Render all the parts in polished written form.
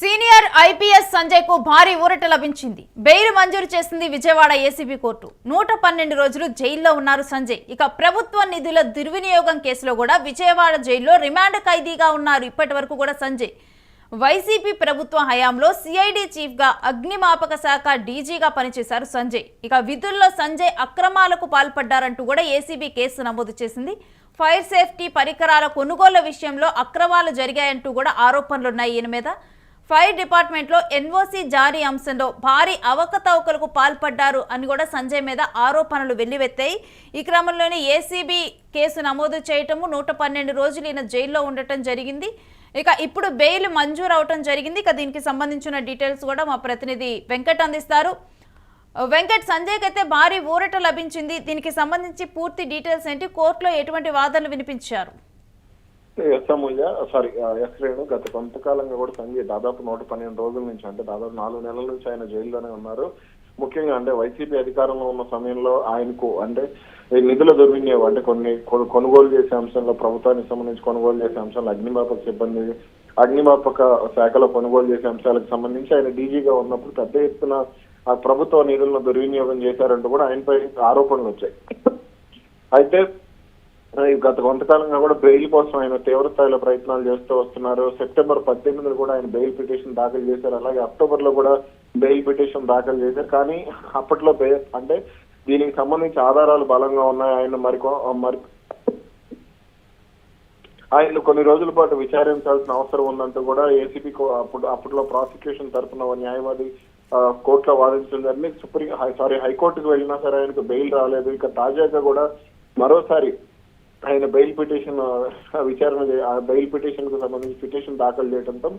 Senior IPS Sanjay కు భారీ ఊరట లభించింది. బెయిల్ మంజూరు చేసింది విజయవాడ ఏసీబీ కోర్టు. 112 రోజులు జైల్లో ఉన్నారు సంజయ్. ఇక ప్రభుత్వ నిధుల దుర్వినియోగం కేసులో కూడా విజయవాడ జైల్లో రిమాండ్ ఖైదీగా ఉన్నారు ఇప్పటి వరకు కూడా సంజయ్. వైసీపీ ప్రభుత్వ హయాంలో సిఐడి చీఫ్ గా అగ్నిమాపక శాఖ డీజీగా పనిచేశారు సంజయ్. ఇక విధుల్లో సంజయ్ అక్రమాలకు పాల్పడ్డారంటూ కూడా ఏసీబీ కేసు నమోదు చేసింది. ఫైర్ సేఫ్టీ పరికరాల కొనుగోలు విషయంలో అక్రమాలు జరిగాయంటూ కూడా ఆరోపణలున్నాయి ఈయన మీద. ఫైర్ డిపార్ట్మెంట్లో ఎన్ఓసీ జారీ అంశంలో భారీ అవకతవకలకు పాల్పడ్డారు అని కూడా సంజయ్ మీద ఆరోపణలు వెల్లువెత్తాయి. ఈ క్రమంలోనే ఏసీబీ కేసు నమోదు చేయటము, 112 రోజులు ఈయన జైల్లో ఉండటం జరిగింది. ఇక ఇప్పుడు బెయిల్ మంజూరు అవటం జరిగింది. ఇక దీనికి సంబంధించిన డీటెయిల్స్ కూడా మా ప్రతినిధి వెంకట్ అందిస్తారు. వెంకట్, సంజయ్కి అయితే భారీ ఊరట లభించింది. దీనికి సంబంధించి పూర్తి డీటెయిల్స్ ఏంటి? కోర్టులో ఎటువంటి వాదనలు వినిపించారు? రేణు గత కొంతకాలంగా కూడా సంజయ్ దాదాపు 112 రోజుల నుంచి, అంటే దాదాపు 4 నెలల నుంచి ఆయన జైల్లోనే ఉన్నారు. ముఖ్యంగా అంటే వైసీపీ అధికారంలో ఉన్న సమయంలో ఆయనకు అంటే నిధుల దుర్వినియోగం, అంటే కొన్ని కొనుగోలు చేసే అంశంలో, ప్రభుత్వానికి సంబంధించి కొనుగోలు చేసే అంశంలో, అగ్నిమాపక శాఖలో కొనుగోలు చేసే అంశాలకు సంబంధించి ఆయన డీజీగా ఉన్నప్పుడు పెద్ద ఎత్తున ఆ ప్రభుత్వ నిధులను దుర్వినియోగం చేశారంటూ కూడా ఆయనపై ఆరోపణలు వచ్చాయి. అయితే గత కొంతకాలంగా కూడా బెయిల్ కోసం ఆయన తీవ్ర స్థాయిలో ప్రయత్నాలు చేస్తూ వస్తున్నారు. సెప్టెంబర్ 18 కూడా ఆయన బెయిల్ పిటిషన్ దాఖలు చేశారు. అలాగే అక్టోబర్ లో కూడా బెయిల్ పిటిషన్ దాఖలు చేశారు. కానీ అప్పట్లో అంటే దీనికి సంబంధించి ఆధారాలు బలంగా ఉన్నాయి. ఆయన కొన్ని రోజుల పాటు విచారించాల్సిన అవసరం ఉందంటూ కూడా ఏసీబీ అప్పట్లో ప్రాసిక్యూషన్ తరఫున న్యాయవాది కోర్టులో వాదించడం జరిగింది. హైకోర్టుకు వెళ్ళినా సరే ఆయనకు బెయిల్ రాలేదు. ఇక తాజాగా కూడా మరోసారి ఆయన బెయిల్ పిటిషన్ కు సంబంధించి పిటిషన్ దాఖలు చేయడంతో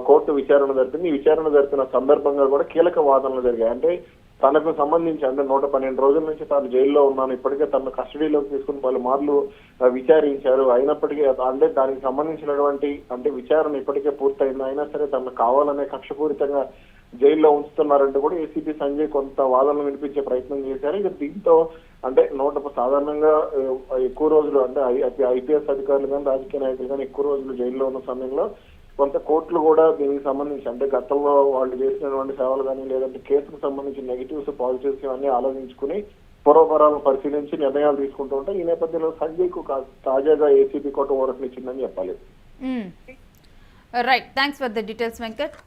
కోర్టు విచారణ జరిపింది. ఈ విచారణ జరిపిన సందర్భంగా కూడా కీలక వాదనలు జరిగాయి. అంటే తనకు సంబంధించి అంటే 112 రోజుల నుంచి తాను జైల్లో ఉన్నాను, ఇప్పటికే తన కస్టడీలోకి తీసుకుని పలుమార్లు విచారించారు. అయినప్పటికీ అంటే దానికి సంబంధించినటువంటి అంటే విచారణ ఇప్పటికే పూర్తయింది. అయినా సరే తనకు కావాలనే కక్షపూరితంగా జైల్లో ఉంచుతున్నారంటూ కూడా ఏసీపీ సంజయ్ కొంత వాదనలు వినిపించే ప్రయత్నం చేశారు. ఇక దీంతో అంటే సాధారణంగా ఎక్కువ రోజులు అంటే ఐపీఎస్ అధికారులు కానీ రాజకీయ నాయకులు కానీ ఎక్కువ రోజులు జైల్లో ఉన్న సమయంలో కొంత కోర్టులు కూడా దీనికి సంబంధించి అంటే గతంలో వాళ్ళు చేసినటువంటి సేవలు కానీ లేదంటే కేసుకు సంబంధించి నెగిటివ్స్ పాజిటివ్స్ ఇవన్నీ ఆలోచించుకుని పూర్వపరాలను పరిశీలించి నిర్ణయాలు తీసుకుంటూ ఉంటాయి. ఈ నేపథ్యంలో సంజయ్ కు తాజాగా ఏసీబీ కోర్టు ఊరటనిచ్చిందని చెప్పాలి. Right, thanks for the details Venkat.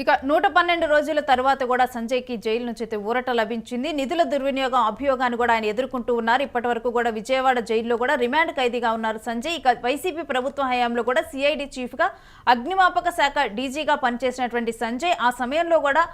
ఇక 112 రోజుల తర్వాత కూడా సంజయ్కి జైలు నుంచి అయితే ఊరట లభించింది. నిధుల దుర్వినియోగం అభియోగాన్ని కూడా ఆయన ఎదుర్కొంటూ ఉన్నారు. ఇప్పటి వరకు కూడా విజయవాడ జైల్లో కూడా రిమాండ్ ఖైదీగా ఉన్నారు సంజయ్. ఇక వైసీపీ ప్రభుత్వ హయాంలో కూడా సిఐడి చీఫ్గా అగ్నిమాపక శాఖ డీజీగా పనిచేసినటువంటి సంజయ్ ఆ సమయంలో కూడా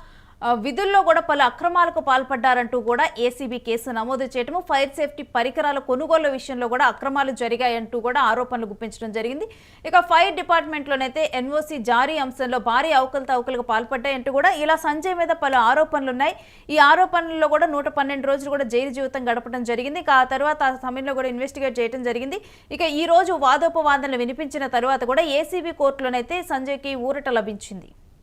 విధుల్లో కూడా పలు అక్రమాలకు పాల్పడ్డారంటూ కూడా ఏసీబీ కేసు నమోదు చేయటము, ఫైర్ సేఫ్టీ పరికరాల కొనుగోలు విషయంలో కూడా అక్రమాలు జరిగాయంటూ కూడా ఆరోపణలు గుప్పించడం జరిగింది. ఇక ఫైర్ డిపార్ట్మెంట్లోనైతే ఎన్ఓసీ జారీ అంశంలో భారీ అవకతవకలకు పాల్పడ్డాయంటూ కూడా ఇలా సంజయ్ మీద పలు ఆరోపణలు ఉన్నాయి. ఈ ఆరోపణల్లో కూడా 112 రోజులు కూడా జైలు జీవితం గడపడం జరిగింది. ఇక ఆ తర్వాత ఆ సమయంలో కూడా ఇన్వెస్టిగేట్ చేయడం జరిగింది. ఇక ఈ రోజు వాదోపవాదనలు వినిపించిన తర్వాత కూడా ఏసీబీ కోర్టులోనైతే సంజయ్కి ఊరట లభించింది.